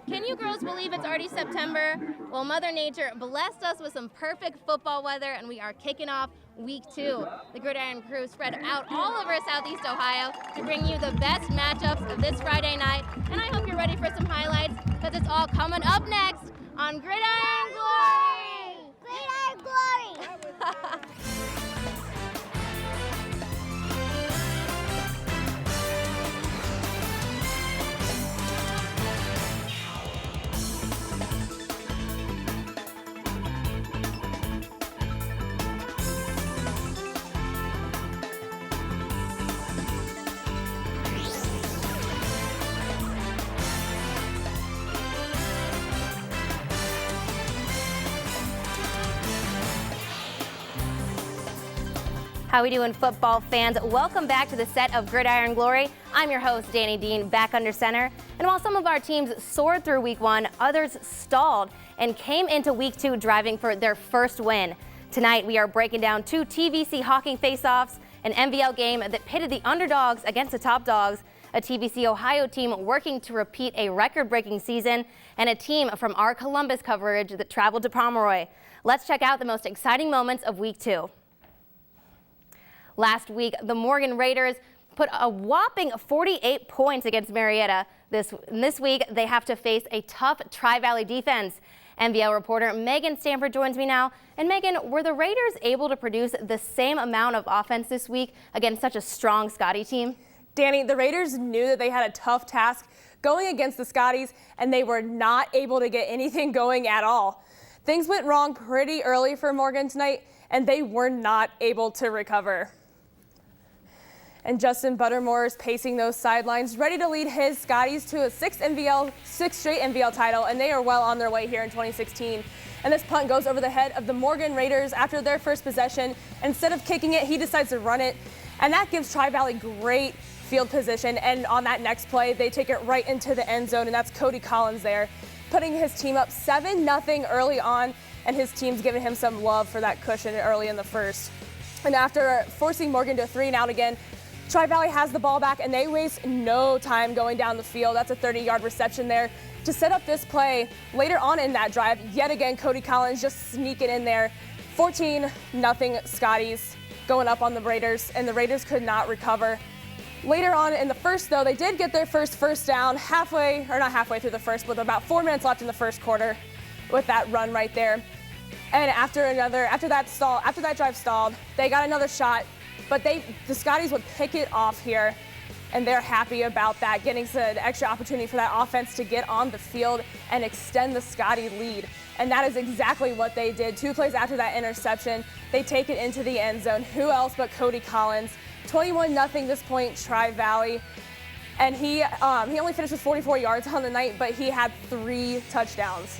Can you girls believe it's already September? Well, Mother Nature blessed us with some perfect football weather, and we are kicking off week 2. The Gridiron crew spread out all over Southeast Ohio to bring you the best matchups of this Friday night, and I hope you're ready for some highlights, because it's all coming up next on Gridiron Glory! Gridiron Glory! How we doing, football fans? Welcome back to the set of Gridiron Glory. I'm your host, Danny Dean, back under center. And while some of our teams soared through week 1, others stalled and came into week 2 driving for their first win. Tonight, we are breaking down 2 TVC Hocking face-offs, an MVL game that pitted the underdogs against the top dogs, a TVC Ohio team working to repeat a record-breaking season, and a team from our Columbus coverage that traveled to Pomeroy. Let's check out the most exciting moments of week 2. Last week, the Morgan Raiders put a whopping 48 points against Marietta. This week, they have to face a tough Tri-Valley defense. MVL reporter Megan Stanford joins me now. And Megan, were the Raiders able to produce the same amount of offense this week against such a strong Scotty team? Danny, the Raiders knew that they had a tough task going against the Scotties, and they were not able to get anything going at all. Things went wrong pretty early for Morgan tonight, and they were not able to recover. And Justin Buttermore is pacing those sidelines, ready to lead his Scotties to a sixth straight MVL title, and they are well on their way here in 2016. And this punt goes over the head of the Morgan Raiders after their first possession. Instead of kicking it, he decides to run it, and that gives Tri-Valley great field position. And on that next play, they take it right into the end zone, and that's Cody Collins there, putting his team up 7-0 early on, and his team's giving him some love for that cushion early in the first. And after forcing Morgan to 3-and-out again, Tri-Valley has the ball back, and they waste no time going down the field. That's a 30-yard reception there to set up this play. Later on in that drive, yet again, Cody Collins just sneaking in there. 14-0 Scotties going up on the Raiders, and the Raiders could not recover. Later on in the first, though, they did get their first down not halfway through the first, but about 4 minutes left in the first quarter with that run right there. And after that drive stalled, they got another shot. But the Scotties would pick it off here, and they're happy about that, getting an extra opportunity for that offense to get on the field and extend the Scotty lead. And that is exactly what they did. 2 plays after that interception, they take it into the end zone. Who else but Cody Collins? 21-0 this point, Tri-Valley. And he only finished with 44 yards on the night, but he had 3 touchdowns.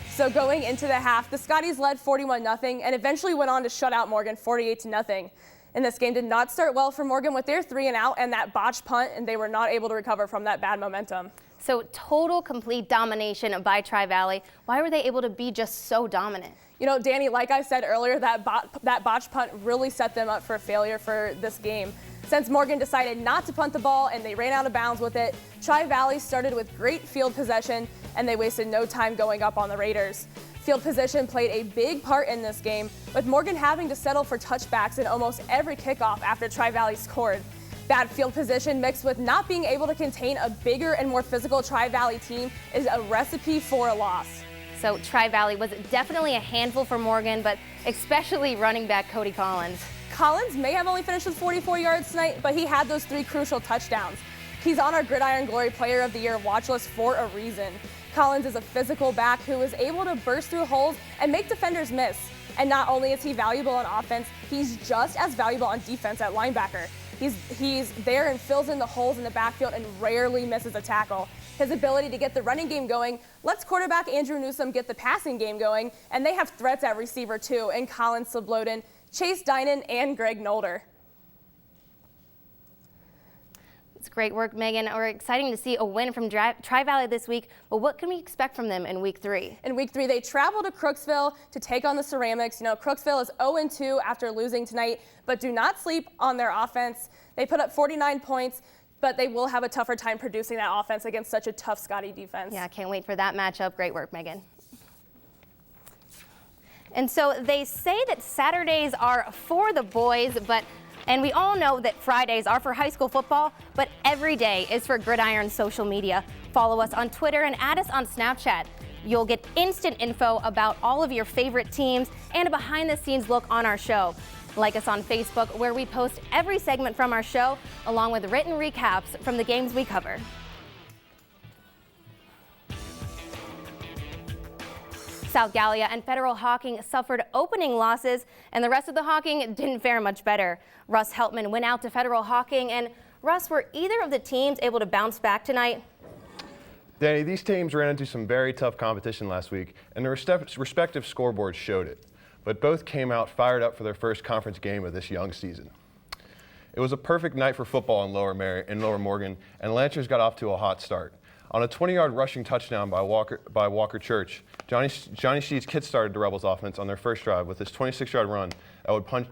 So going into the half, the Scotties led 41-0 and eventually went on to shut out Morgan 48-0. And this game did not start well for Morgan with their 3-and-out and that botched punt, and they were not able to recover from that bad momentum. So total complete domination by Tri-Valley. Why were they able to be just so dominant? You know, Danny, like I said earlier, that botched punt really set them up for failure for this game. Since Morgan decided not to punt the ball and they ran out of bounds with it, Tri-Valley started with great field possession, and they wasted no time going up on the Raiders. Field position played a big part in this game, with Morgan having to settle for touchbacks in almost every kickoff after Tri-Valley scored. Bad field position mixed with not being able to contain a bigger and more physical Tri-Valley team is a recipe for a loss. So Tri-Valley was definitely a handful for Morgan, but especially running back Cody Collins. Collins may have only finished with 44 yards tonight, but he had those 3 crucial touchdowns. He's on our Gridiron Glory Player of the Year watch list for a reason. Collins is a physical back who is able to burst through holes and make defenders miss. And not only is he valuable on offense, he's just as valuable on defense at linebacker. He's there and fills in the holes in the backfield and rarely misses a tackle. His ability to get the running game going lets quarterback Andrew Newsom get the passing game going, and they have threats at receiver too in Colin Subloden, Chase Dinan, and Greg Nolder. It's great work, Megan. We're exciting to see a win from Tri-Valley this week, but what can we expect from them in week 3? In week 3, they travel to Crooksville to take on the Ceramics. You know, Crooksville is 0-2 after losing tonight, but do not sleep on their offense. They put up 49 points. but they will have a tougher time producing that offense against such a tough Scotty defense. Yeah, can't wait for that matchup. Great work, Megan. And so they say that Saturdays are for the boys, and we all know that Fridays are for high school football, but every day is for Gridiron social media. Follow us on Twitter and add us on Snapchat. You'll get instant info about all of your favorite teams and a behind-the-scenes look on our show. Like us on Facebook, where we post every segment from our show, along with written recaps from the games we cover. South Gallia and Federal Hocking suffered opening losses, and the rest of the Hocking didn't fare much better. Russ Heltman went out to Federal Hocking, and Russ, were either of the teams able to bounce back tonight? Danny, these teams ran into some very tough competition last week, and their respective scoreboards showed it. But both came out fired up for their first conference game of this young season. It was a perfect night for football in Lower Morgan, and Lancers got off to a hot start. On a 20-yard rushing touchdown by Walker Church, Johnny Sheets kick-started the Rebels offense on their first drive with this 26-yard run that would punch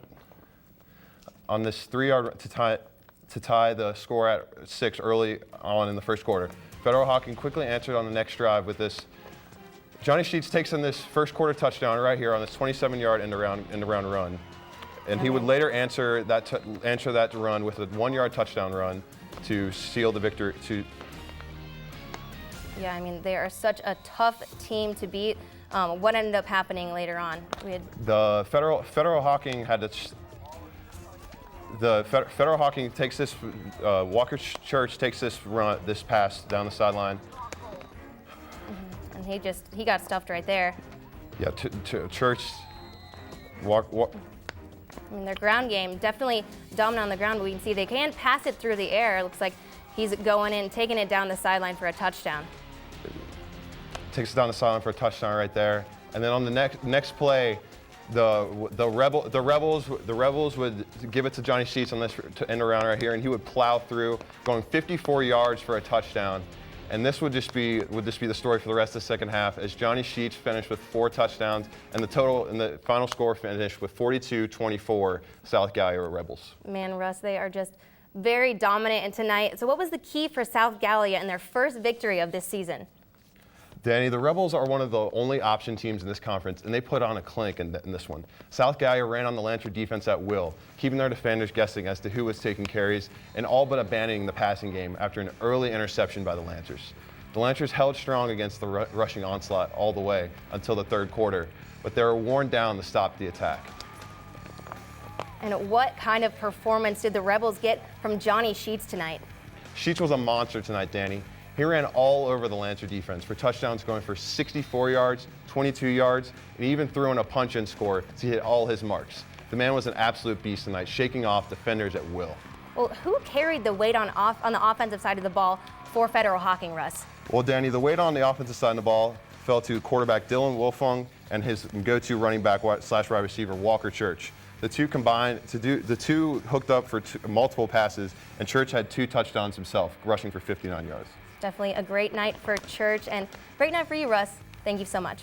on this 3-yard to tie the score at 6 early on in the first quarter. Federal Hocking quickly answered on the next drive with this. Johnny Sheets takes in this first quarter touchdown right here on this 27-yard end-around run, and he would later answer that run with a 1-yard touchdown run to seal the victory. Yeah, I mean, they are such a tough team to beat. What ended up happening later on? The Federal Hocking had to. Federal Hocking takes this. Walker Church takes this pass down the sideline. And he got stuffed right there. Yeah, Church. I mean, their ground game definitely dominant on the ground, but we can see they can pass it through the air. It looks like he's going in, taking it down the sideline for a touchdown. Takes it down the sideline for a touchdown right there, and then on the next play, the Rebels would give it to Johnny Sheets on this to end around right here, and he would plow through, going 54 yards for a touchdown. And this would just be the story for the rest of the second half, as Johnny Sheets finished with 4 touchdowns, and the final score finished with 42-24 South Gallia Rebels. Man, Russ, they are just very dominant tonight. So what was the key for South Gallia in their first victory of this season? Danny, the Rebels are one of the only option teams in this conference, and they put on a clinic in this one. South Gallia ran on the Lancer defense at will, keeping their defenders guessing as to who was taking carries, and all but abandoning the passing game after an early interception by the Lancers. The Lancers held strong against the rushing onslaught all the way until the third quarter, but they were worn down to stop the attack. And what kind of performance did the Rebels get from Johnny Sheets tonight? Sheets was a monster tonight, Danny. He ran all over the Lancer defense for touchdowns, going for 64 yards, 22 yards, and he even threw in a punch-in score to hit all his marks. The man was an absolute beast tonight, shaking off defenders at will. Well, who carried the weight on the offensive side of the ball for Federal Hocking, Russ? Well, Danny, the weight on the offensive side of the ball fell to quarterback Dylan Wolfung and his go-to running back / wide receiver Walker Church. The two combined the two hooked up for multiple passes, and Church had 2 touchdowns himself, rushing for 59 yards. Definitely a great night for Church, and great night for you, Russ. Thank you so much.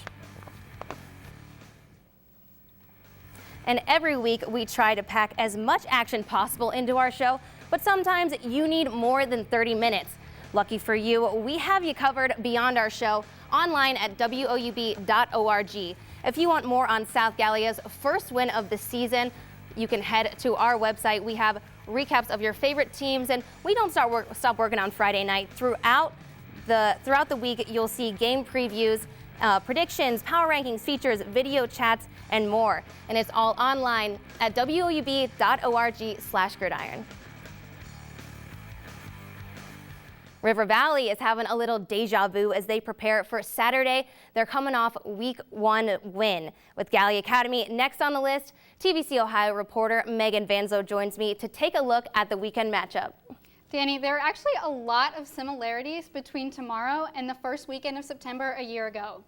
And every week we try to pack as much action possible into our show, but sometimes you need more than 30 minutes. Lucky for you, we have you covered beyond our show online at woub.org. If you want more on South Gallia's first win of the season, you can head to our website. We have recaps of your favorite teams, and we don't stop working on Friday night. Throughout the week, you'll see game previews, predictions, power rankings, features, video chats, and more. And it's all online at woub.org/gridiron. River Valley is having a little deja vu as they prepare for Saturday. They're coming off week 1 win. With Gallia Academy next on the list, TVC Ohio reporter Megan Vanzo joins me to take a look at the weekend matchup. Danny, there are actually a lot of similarities between tomorrow and the first weekend of September a year ago.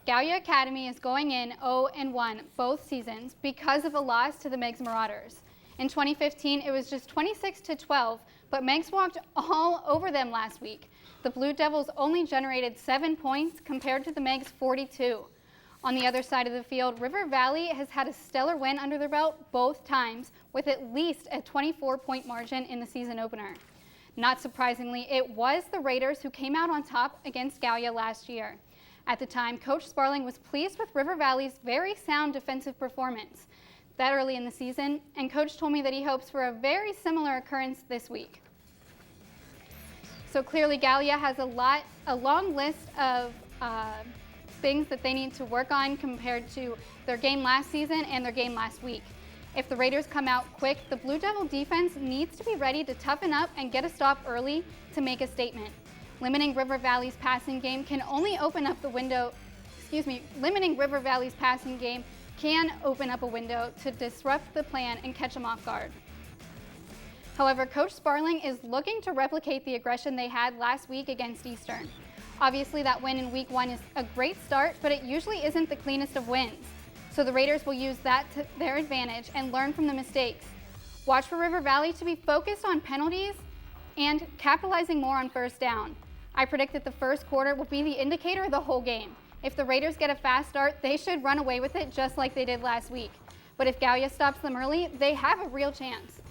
Gallia Academy is going in 0-1 both seasons because of a loss to the Meigs Marauders. In 2015, it was just 26-12, but Meigs walked all over them last week. The Blue Devils only generated 7 points compared to the Meigs 42. On the other side of the field, River Valley has had a stellar win under their belt both times, with at least a 24-point margin in the season opener. Not surprisingly, it was the Raiders who came out on top against Gallia last year. At the time, Coach Sparling was pleased with River Valley's very sound defensive performance that early in the season, and Coach told me that he hopes for a very similar occurrence this week. So clearly Gallia has a long list of things that they need to work on compared to their game last season and their game last week. If the Raiders come out quick, the Blue Devil defense needs to be ready to toughen up and get a stop early to make a statement. Limiting River Valley's passing game can only open up the window, limiting River Valley's passing game can open up a window to disrupt the plan and catch them off guard. However, Coach Sparling is looking to replicate the aggression they had last week against Eastern. Obviously, that win in week 1 is a great start, but it usually isn't the cleanest of wins. So the Raiders will use that to their advantage and learn from the mistakes. Watch for River Valley to be focused on penalties and capitalizing more on first down. I predict that the first quarter will be the indicator of the whole game. If the Raiders get a fast start, they should run away with it just like they did last week. But if Gallia stops them early, they have a real chance.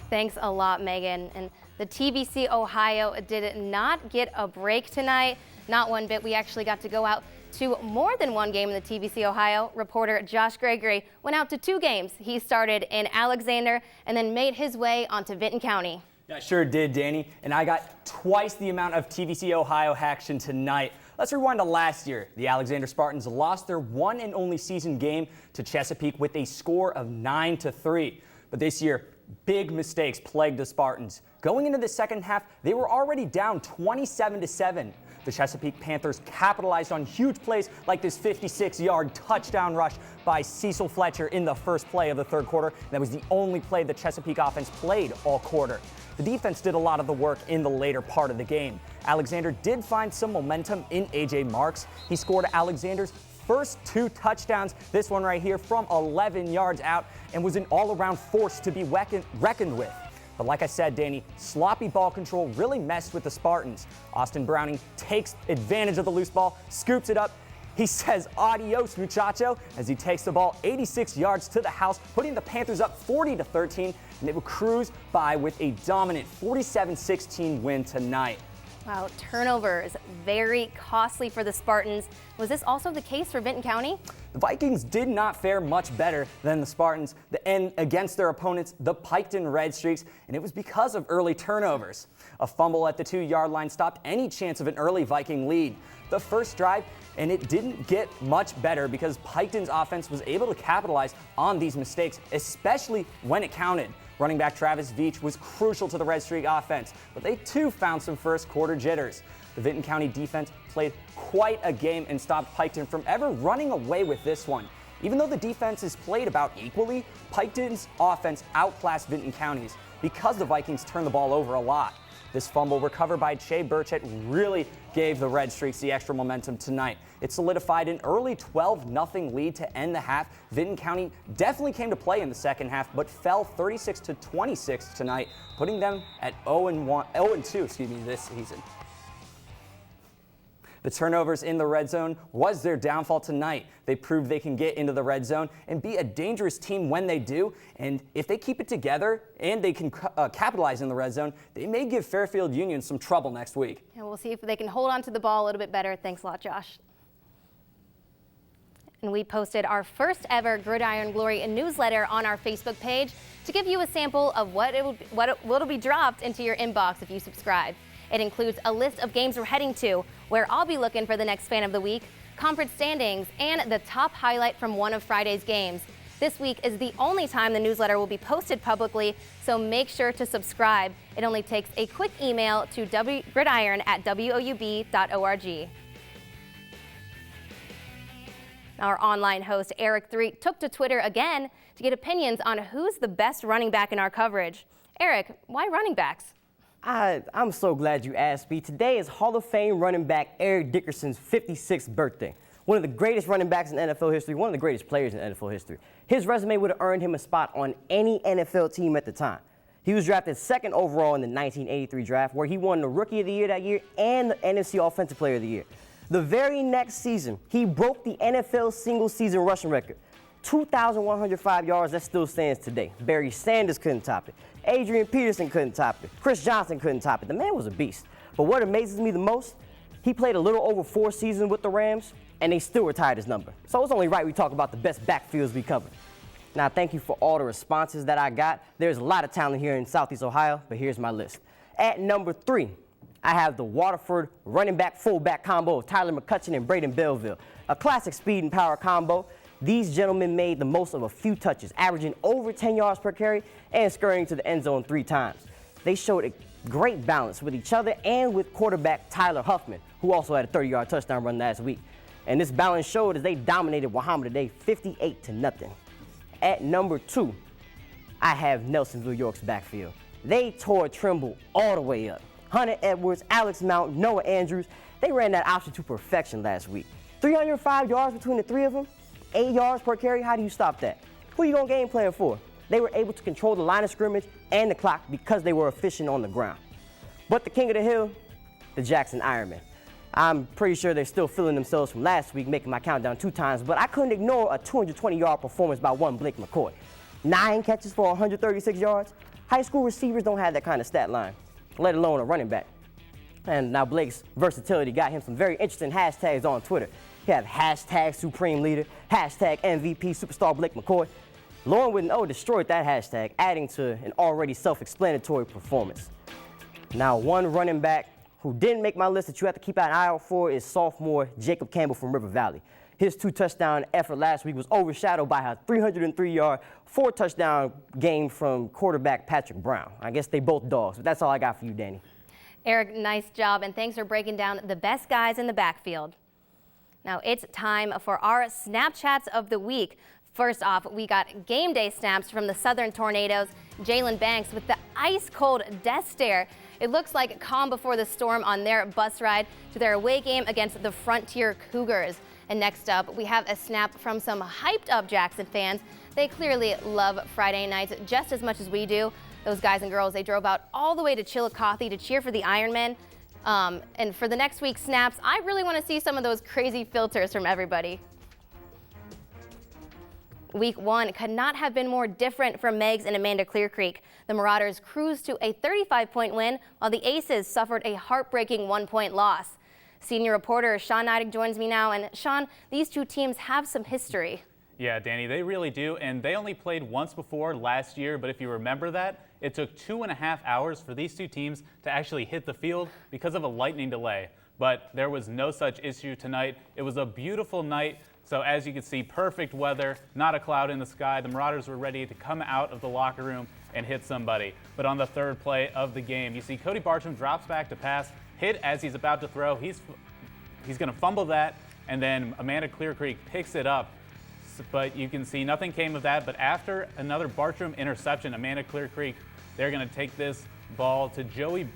Thanks a lot, Megan. And the TVC Ohio did not get a break tonight. Not one bit. We actually got to go out to more than one game in the TVC Ohio. Reporter Josh Gregory went out to 2 games. He started in Alexander and then made his way onto Vinton County. I sure did, Danny, and I got twice the amount of TVC Ohio action tonight. Let's rewind to last year. The Alexander Spartans lost their one and only season game to Chesapeake with a score of 9-3. But this year, big mistakes plagued the Spartans. Going into the second half, they were already down 27-7. The Chesapeake Panthers capitalized on huge plays like this 56-yard touchdown rush by Cecil Fletcher in the first play of the third quarter. That was the only play the Chesapeake offense played all quarter. The defense did a lot of the work in the later part of the game. Alexander did find some momentum in A.J. Marks. He scored Alexander's first 2 touchdowns, this one right here from 11 yards out, and was an all-around force to be reckoned with. But like I said, Danny, sloppy ball control really messed with the Spartans. Austin Browning takes advantage of the loose ball, scoops it up. He says, adios, muchacho, as he takes the ball 86 yards to the house, putting the Panthers up 40-13, and they will cruise by with a dominant 47-16 win tonight. Wow, turnovers, very costly for the Spartans. Was this also the case for Vinton County? The Vikings did not fare much better than the Spartans and against their opponents, the Piketon Red Streaks, and it was because of early turnovers. A fumble at the 2-yard line stopped any chance of an early Viking lead. The first drive, and it didn't get much better because Piketon's offense was able to capitalize on these mistakes, especially when it counted. Running back Travis Veach was crucial to the Red Streak offense, but they too found some first quarter jitters. The Vinton County defense played quite a game and stopped Piketon from ever running away with this one. Even though the defenses played about equally, Piketon's offense outclassed Vinton County's because the Vikings turned the ball over a lot. This fumble recovered by Che Burchett really gave the Red Streaks the extra momentum tonight. It solidified an early 12-0 lead to end the half. Vinton County definitely came to play in the second half, but fell 36-26 tonight, putting them at 0-2 this season. The turnovers in the red zone was their downfall tonight. They proved they can get into the red zone and be a dangerous team when they do. And if they keep it together and they can capitalize in the red zone, they may give Fairfield Union some trouble next week. And we'll see if they can hold on to the ball a little bit better. Thanks a lot, Josh. And we posted our first ever Gridiron Glory newsletter on our Facebook page to give you a sample of what will be dropped into your inbox if you subscribe. It includes a list of games we're heading to, where I'll be looking for the next fan of the week, conference standings, and the top highlight from one of Friday's games. This week is the only time the newsletter will be posted publicly, so make sure to subscribe. It only takes a quick email to gridiron@woub.org. Our online host, Eric 3, took to Twitter again to get opinions on who's the best running back in our coverage. Eric, why running backs? I'm so glad you asked me. Today is Hall of Fame running back Eric Dickerson's 56th birthday. One of the greatest running backs in NFL history, one of the greatest players in NFL history. His resume would have earned him a spot on any NFL team at the time. He was drafted 2nd overall in the 1983 draft, where he won the Rookie of the Year that year and the NFC Offensive Player of the Year. The very next season, he broke the NFL single-season rushing record. 2,105 yards, that still stands today. Barry Sanders couldn't top it. Adrian Peterson couldn't top it. Chris Johnson couldn't top it. The man was a beast. But what amazes me the most, he played a little over 4 seasons with the Rams, and they still retired his number. So it's only right we talk about the best backfields we covered. Now, thank you for all the responses that I got. There's a lot of talent here in Southeast Ohio, but here's my list. At number 3, I have the Waterford running back fullback combo of Tyler McCutcheon and Braden Belleville. A classic speed and power combo. These gentlemen made the most of a few touches, averaging over 10 yards per carry and scurrying to the end zone 3 times. They showed a great balance with each other and with quarterback Tyler Huffman, who also had a 30-yard touchdown run last week. And this balance showed as they dominated Wahama today 58-0. At number 2, I have Nelsonville York's backfield. They tore Trimble all the way up. Hunter Edwards, Alex Mount, Noah Andrews, they ran that option to perfection last week. 305 yards between the 3 of them, 8 yards per carry. How do you stop that? Who are you going to game plan for? They were able to control the line of scrimmage and the clock because they were efficient on the ground. But the king of the hill, the Jackson Ironmen. I'm pretty sure they're still feeling themselves from last week, making my countdown 2 times, but I couldn't ignore a 220-yard performance by one Blake McCoy. 9 catches for 136 yards. High school receivers don't have that kind of stat line, let alone a running back. And now Blake's versatility got him some very interesting hashtags on Twitter. He had hashtag Supreme Leader, hashtag MVP Superstar Blake McCoy. Lauren Witten destroyed that hashtag, adding to an already self-explanatory performance. Now, one running back who didn't make my list that you have to keep an eye out for is sophomore Jacob Campbell from River Valley. His 2-touchdown effort last week was overshadowed by a 303-yard, 4-touchdown game from quarterback Patrick Brown. I guess they both dogs, but that's all I got for you, Danny. Eric, nice job, and thanks for breaking down the best guys in the backfield. Now it's time for our Snapchats of the week. First off, we got game day snaps from the Southern Tornadoes. Jalen Banks with the ice-cold death stare. It looks like calm before the storm on their bus ride to their away game against the Frontier Cougars. And next up, we have a snap from some hyped-up Jackson fans. They clearly love Friday nights just as much as we do. Those guys and girls, they drove out all the way to Chillicothe to cheer for the Ironmen. And for the next week's snaps, I really want to see some of those crazy filters from everybody. Week 1 could not have been more different from Meigs and Amanda Clear Creek. The Marauders cruised to a 35-point win, while the Aces suffered a heartbreaking 1-point loss. Senior reporter Sean Neidig joins me now. And Sean, these two teams have some history. Yeah, Danny, they really do, and they only played once before last year, but if you remember that, it took 2.5 hours for these two teams to actually hit the field because of a lightning delay. But there was no such issue tonight. It was a beautiful night, so as you can see, perfect weather, not a cloud in the sky. The Marauders were ready to come out of the locker room and hit somebody. But on the third play of the game, you see Cody Bartram drops back to pass, hit as he's about to throw. He's going to fumble that, and then Amanda Clear Creek picks it up. But you can see nothing came of that. But after another Bartram interception, Amanda Clear Creek, they're going to take this ball to Joey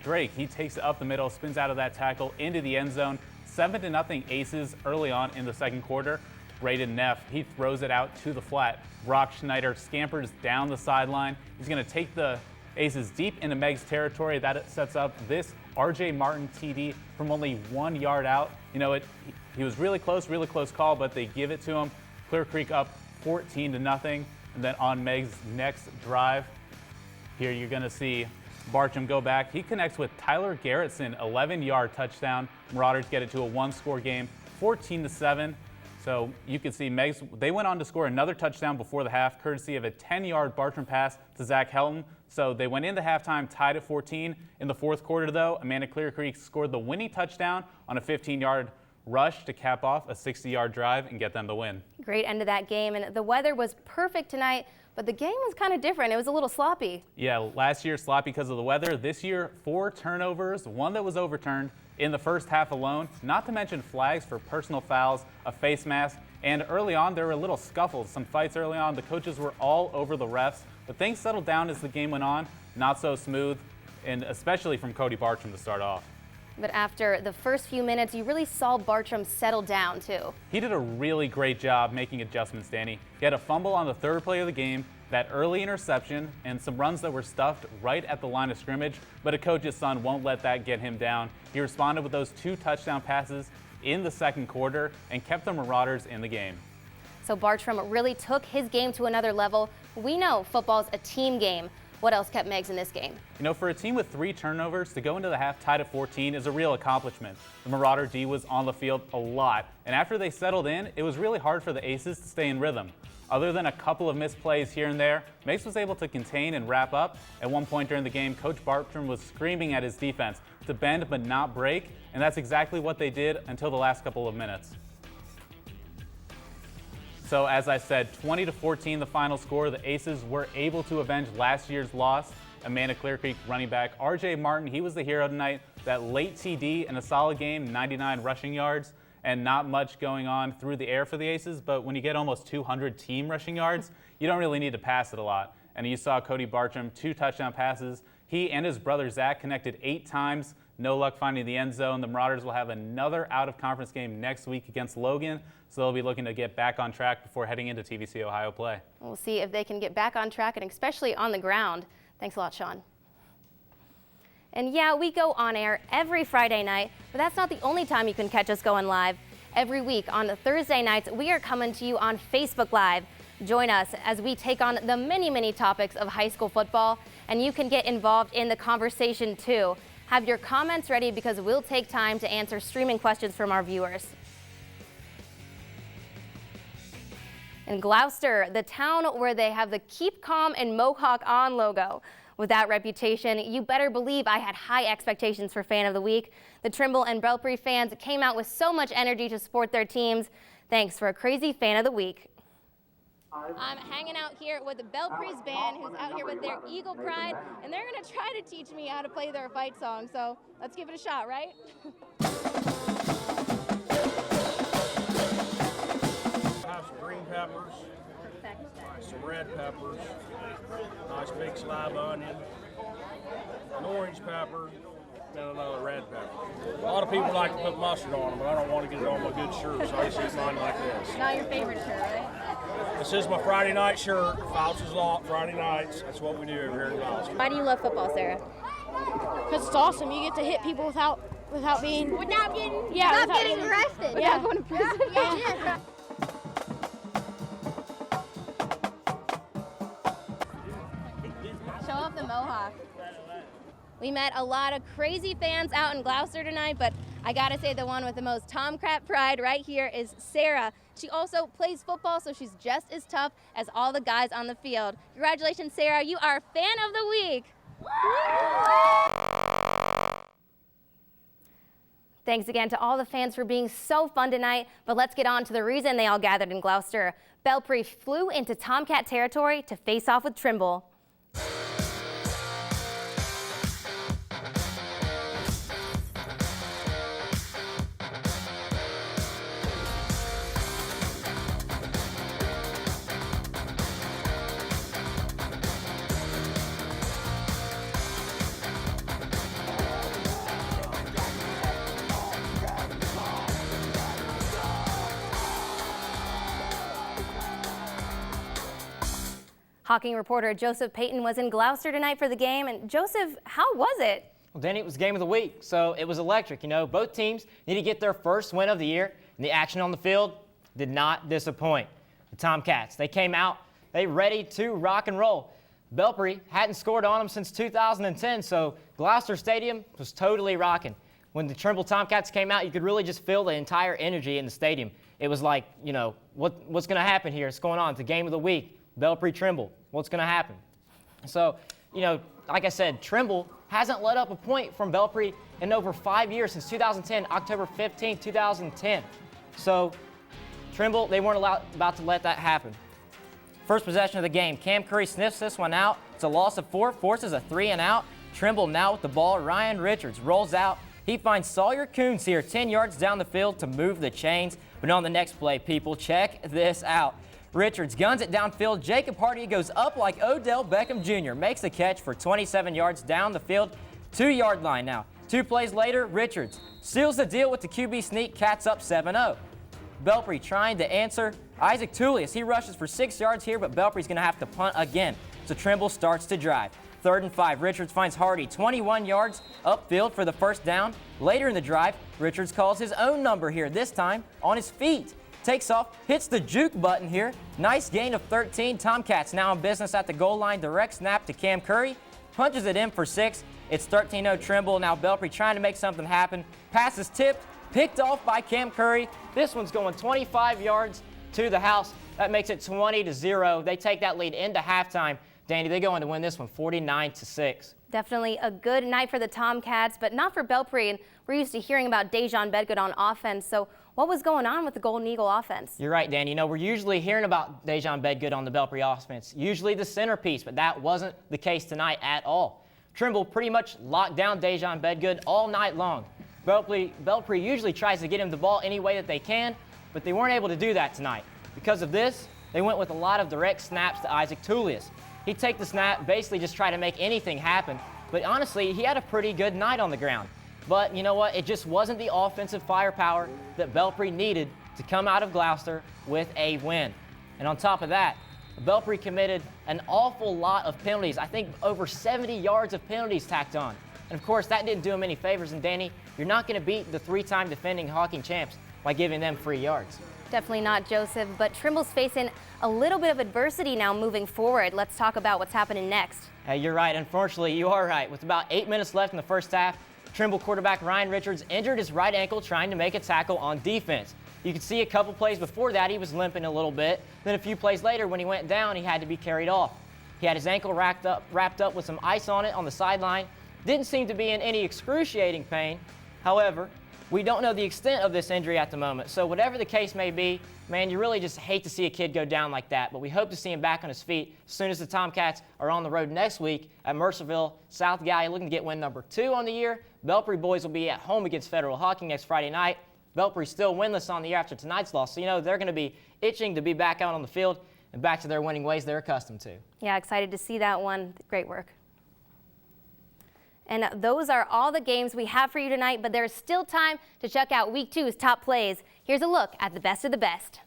Drake. He takes it up the middle, spins out of that tackle into the end zone. 7-0 Aces early on in the second quarter. Braden Neff, he throws it out to the flat. Brock Schneider scampers down the sideline. He's going to take the Aces deep into Meigs territory. That sets up this R.J. Martin TD from only 1 yard out. You know, he was really close call, but they give it to him. Clear Creek up 14-0, and then on Meigs' next drive, here you're going to see Bartram go back. He connects with Tyler Garrettson, 11-yard touchdown. Marauders get it to a 1-score game, 14-7. So you can see Meigs, they went on to score another touchdown before the half, courtesy of a 10-yard Bartram pass to Zach Helton. So they went into halftime tied at 14. In the fourth quarter, though, Amanda Clear Creek scored the winning touchdown on a 15-yard rush to cap off a 60-yard drive and get them the win. Great end of that game, and the weather was perfect tonight, but the game was kind of different. It was a little sloppy. Yeah, last year sloppy because of the weather. This year, 4 turnovers, 1 that was overturned in the first half alone, not to mention flags for personal fouls, a face mask, and early on there were little scuffles, some fights early on. The coaches were all over the refs, but things settled down as the game went on, not so smooth, and especially from Cody Bartram to start off. But after the first few minutes, you really saw Bartram settle down, too. He did a really great job making adjustments, Danny. He had a fumble on the third play of the game, that early interception, and some runs that were stuffed right at the line of scrimmage, but a coach's son won't let that get him down. He responded with those 2 touchdown passes in the second quarter and kept the Marauders in the game. So Bartram really took his game to another level. We know football's a team game. What else kept Meigs in this game? You know, for a team with 3 turnovers, to go into the half tied at 14 is a real accomplishment. The Marauder D was on the field a lot, and after they settled in, it was really hard for the Aces to stay in rhythm. Other than a couple of missed plays here and there, Meigs was able to contain and wrap up. At one point during the game, Coach Bartram was screaming at his defense to bend but not break, and that's exactly what they did until the last couple of minutes. So as I said, 20-14 the final score. The Aces were able to avenge last year's loss. Amanda Clear Creek running back R.J. Martin, he was the hero tonight. That late TD in a solid game, 99 rushing yards, and not much going on through the air for the Aces. But when you get almost 200 team rushing yards, you don't really need to pass it a lot. And you saw Cody Bartram, 2 touchdown passes. He and his brother Zach connected 8 times. No luck finding the end zone. The Marauders will have another out-of-conference game next week against Logan, so they'll be looking to get back on track before heading into TVC Ohio play. We'll see if they can get back on track, and especially on the ground. Thanks a lot, Sean. And yeah, we go on air every Friday night, but that's not the only time you can catch us going live. Every week on the Thursday nights, we are coming to you on Facebook Live. Join us as we take on the many topics of high school football, and you can get involved in the conversation too. Have your comments ready because we'll take time to answer streaming questions from our viewers. In Gloucester, the town where they have the Keep Calm and Mohawk On logo. With that reputation, you better believe I had high expectations for Fan of the Week. The Trimble and Belpre fans came out with so much energy to support their teams. Thanks for a crazy Fan of the Week. I'm hanging out here with the Belpre's band, who's out here with their Eagle Pride, and they're going to try to teach me how to play their fight song, so let's give it a shot, right? Have some green peppers, some red peppers, nice big slab onion, an orange pepper, and another red pepper. A lot of people like to put mustard on them, but I don't want to get it on my good shirt, so I just eat mine like this. Not your favorite shirt, right? This is my Friday night shirt, Fouts' Law, Friday nights. That's what we do over here in Gloucester. Why do you love football, Sarah? Because it's awesome. You get to hit people without getting arrested. Without going to prison? Yeah. Show off the Mohawk. We met a lot of crazy fans out in Gloucester tonight, but I gotta say the one with the most Tomcat pride right here is Sarah. She also plays football, so she's just as tough as all the guys on the field. Congratulations, Sarah. You are Fan of the Week. Thanks again to all the fans for being so fun tonight, but let's get on to the reason they all gathered in Gloucester. Belpre flew into Tomcat territory to face off with Trimble. Hocking reporter Joseph Payton was in Gloucester tonight for the game. And Joseph, how was it? Well, Danny, it was game of the week, so it was electric. You know, both teams need to get their first win of the year, and the action on the field did not disappoint. The Tomcats, they came out, they ready to rock and roll. Belpre hadn't scored on them since 2010, so Gloucester Stadium was totally rocking. When the Trimble Tomcats came out, you could really just feel the entire energy in the stadium. It was like, you know, what's going to happen here? It's going on. It's the game of the week. Belpre Trimble. What's going to happen? So, you know, like I said, Trimble hasn't let up a point from Belpre in over 5 years, since 2010, October 15, 2010. So, Trimble, they weren't about to let that happen. First possession of the game, Cam Curry sniffs this one out. It's a loss of 4, forces a 3 and out. Trimble now with the ball. Ryan Richards rolls out. He finds Sawyer Coons here 10 yards down the field to move the chains. But on the next play, people, check this out. Richards guns it downfield. Jacob Hardy goes up like Odell Beckham Jr. Makes the catch for 27 yards down the field. 2-yard line now. 2 plays later, Richards seals the deal with the QB sneak. Cats up 7-0. Belpre trying to answer. Isaac Tullius, he rushes for 6 yards here, but Belpre's going to have to punt again. So Trimble starts to drive. 3rd and 5. Richards finds Hardy 21 yards upfield for the first down. Later in the drive, Richards calls his own number here, this time on his feet. takes off, hits the juke button here. Nice gain of 13. Tomcats now in business at the goal line. Direct snap to Cam Curry. Punches it in for 6. It's 13-0 Trimble. Now Belpre trying to make something happen. Pass is tipped, picked off by Cam Curry. This one's going 25 yards to the house. That makes it 20-0. They take that lead into halftime. Danny, they go on to win this one 49-6. Definitely a good night for the Tomcats, but not for Belpre. And we're used to hearing about Dejon Bedgood on offense. So what was going on with the Golden Eagle offense? You're right, Danny. You know, we're usually hearing about Dejon Bedgood on the Belpre offense, usually the centerpiece, but that wasn't the case tonight at all. Trimble pretty much locked down Dejon Bedgood all night long. Belpre usually tries to get him the ball any way that they can, but they weren't able to do that tonight. Because of this, they went with a lot of direct snaps to Isaac Tullius. He'd take the snap, basically just try to make anything happen, but honestly, he had a pretty good night on the ground. But you know what? It just wasn't the offensive firepower that Belpre needed to come out of Gloucester with a win. And on top of that, Belpre committed an awful lot of penalties. I think over 70 yards of penalties tacked on. And of course, that didn't do him any favors. And Danny, you're not going to beat the 3-time defending Hocking champs by giving them free yards. Definitely not, Joseph, but Trimble's facing a little bit of adversity now moving forward. Let's talk about what's happening next. Hey, you're right. Unfortunately, you are right. With about 8 minutes left in the first half, Trimble quarterback Ryan Richards injured his right ankle trying to make a tackle on defense. You could see a couple plays before that he was limping a little bit. Then a few plays later when he went down, he had to be carried off. He had his ankle wrapped up with some ice on it on the sideline. Didn't seem to be in any excruciating pain. However, we don't know the extent of this injury at the moment. So whatever the case may be, man, you really just hate to see a kid go down like that. But we hope to see him back on his feet as soon as the Tomcats are on the road next week at Mercerville, South Gallia, looking to get win number 2 on the year. Belpre boys will be at home against Federal Hocking next Friday night. Belpre still winless on the year after tonight's loss. So, you know, they're going to be itching to be back out on the field and back to their winning ways they're accustomed to. Yeah, excited to see that one. Great work. And those are all the games we have for you tonight, but there's still time to check out Week 2's top plays. Here's a look at the best of the best.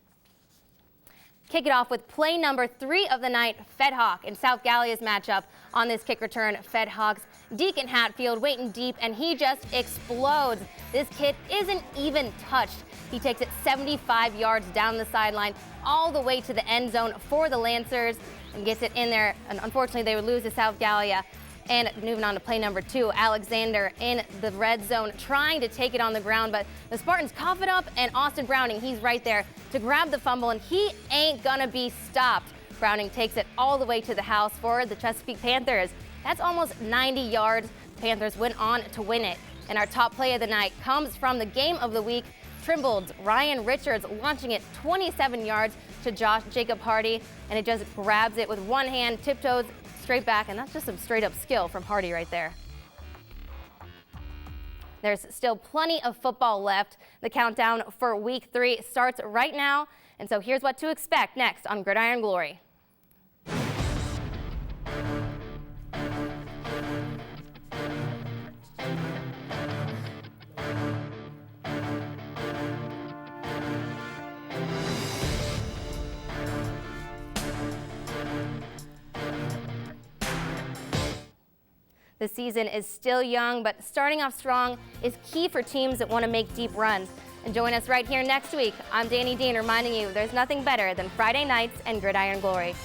Kick it off with play number 3 of the night, Fed Hawk in South Gallia's matchup on this kick return. Fed Hawk's Deacon Hatfield waiting deep, and he just explodes. This kid isn't even touched. He takes it 75 yards down the sideline, all the way to the end zone for the Lancers, and gets it in there. And unfortunately, they would lose to South Gallia. And moving on to play number 2, Alexander in the red zone trying to take it on the ground, but the Spartans cough it up, and Austin Browning, he's right there to grab the fumble, and he ain't gonna be stopped. Browning takes it all the way to the house for the Chesapeake Panthers. That's almost 90 yards. The Panthers went on to win it. And our top play of the night comes from the game of the week. Trimble's Ryan Richards launching it 27 yards to Jacob Hardy, and it just grabs it with one hand, tiptoes straight back, and that's just some straight up skill from Hardy right there. There's still plenty of football left. The countdown for Week 3 starts right now, and so here's what to expect next on Gridiron Glory. The season is still young, but starting off strong is key for teams that want to make deep runs. And join us right here next week. I'm Danny Dean reminding you there's nothing better than Friday nights and Gridiron Glory.